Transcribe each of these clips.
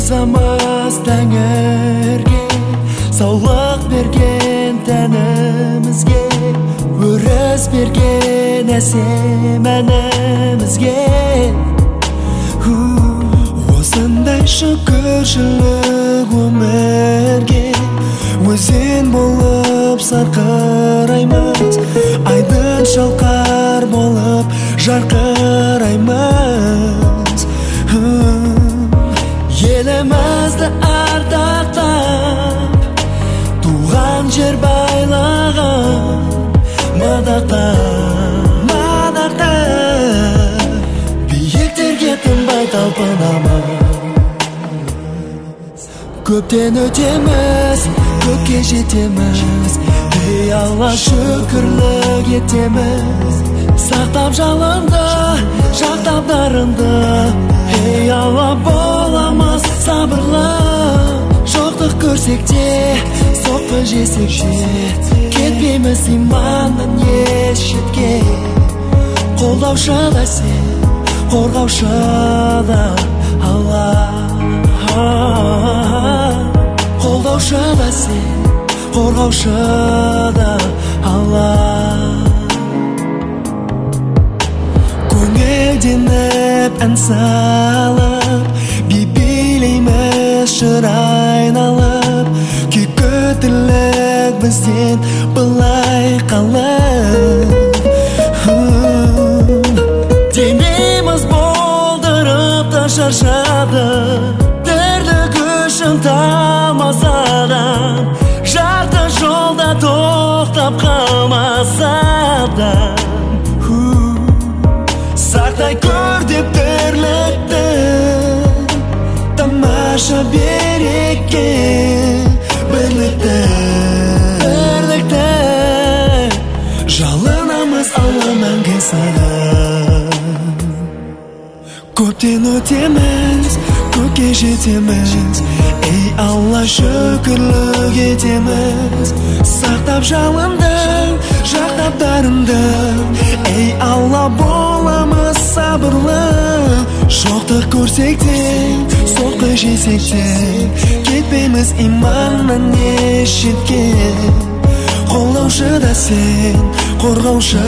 ризамыз тәңірге, саулық берген тәнімізге, өріс берген әсем әнімізге. Осындай шүкіршілік өмірге өзен болып сарқыраймыз, айдын шалқар болып жарқыраймыз. Елімізді ардақтап, туған жер байлығын мадақтап, биіктерге тынбай талпынамыз. Көптен өтеміз, көкке жетеміз, ей Алла шүкірлік етеміз. Сақтап жалынды, жақтап дарынды, ей Алла боламыз сабырлы. Жоқтық көрсек те, соққы жесек те, кетпейміз иманнан еш шетке. Қолдаушы да сен, қорғаушы да Алла. Қолдаушы да сен, қорғаушы да Алла. Көңілденіп ән салып, би билейміз шыр айналып, күй көтілік бізден былай қалып. Демейміз болдырып та шаршады, тамазадан, жарты жолда тоқтап қалмаса да. Сақтай көр деп тірлікті, тамаша береке, бірлікті. Жалынамыз Алла мәңгі саған. Көптен өтеміз, көкке жетеміз, ей Алла шүкірлік етеміз. Сақтап жалынды, жақтап дарынды, ей Алла боламыз сабырлы. Жоқтық көрсек те, соққы жесек те, кетпейміз иманнан еш шетке. Қолдаушы да сен, қорғаушы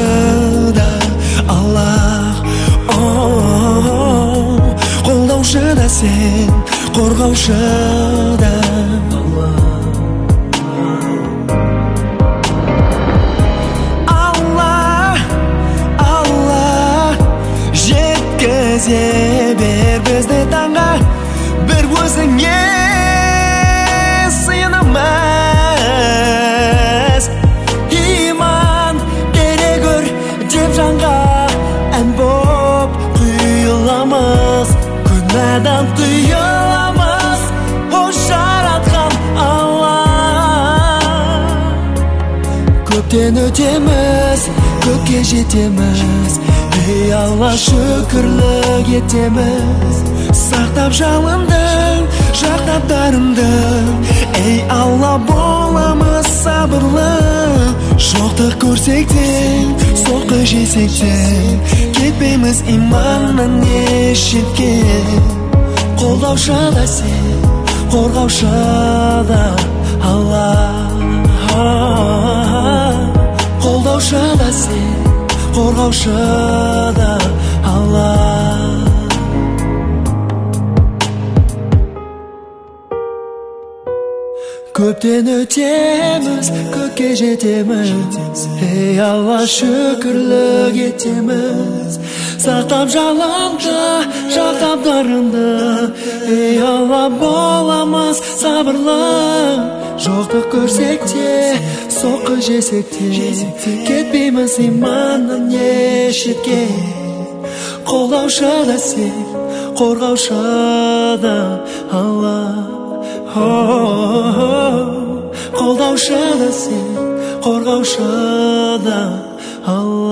да Алла. Қолдаушы да сен, қорғаушы да Алла. Алла, жеткізе бер бізді таңға, бір өзіңе сыйынамыз. Иман бере көр деп жанға ән боп құйыламыз, күнәдан тыйыламыз, о жаратқан Алла. Көптен өтеміз, көкке жетеміз, ей Алла шүкірлік етеміз. Сақтап жалынды, жақтап дарынды, ей Алла боламыз сабырлы. Жоқтық көрсек те, соққы жесек те, кетпейміз иманнан еш шетке. Қолдаушы да сен, қорғаушы да Алла. Қолдаушы да сен, қорғаушы да Алла. Көптен өтеміз, көкке жетеміз, ей Алла шүкірлік етеміз. Сақтап жалынды, жақтап дарынды, ей Алла боламыз сабырлы. Жоқтық көрсек те, соққы жесек те, кетпейміз иманнан еш шетке. Қолдаушы да сен, қорғаушы да Алла. Қолдаушы да сен, қорғаушы да Алла.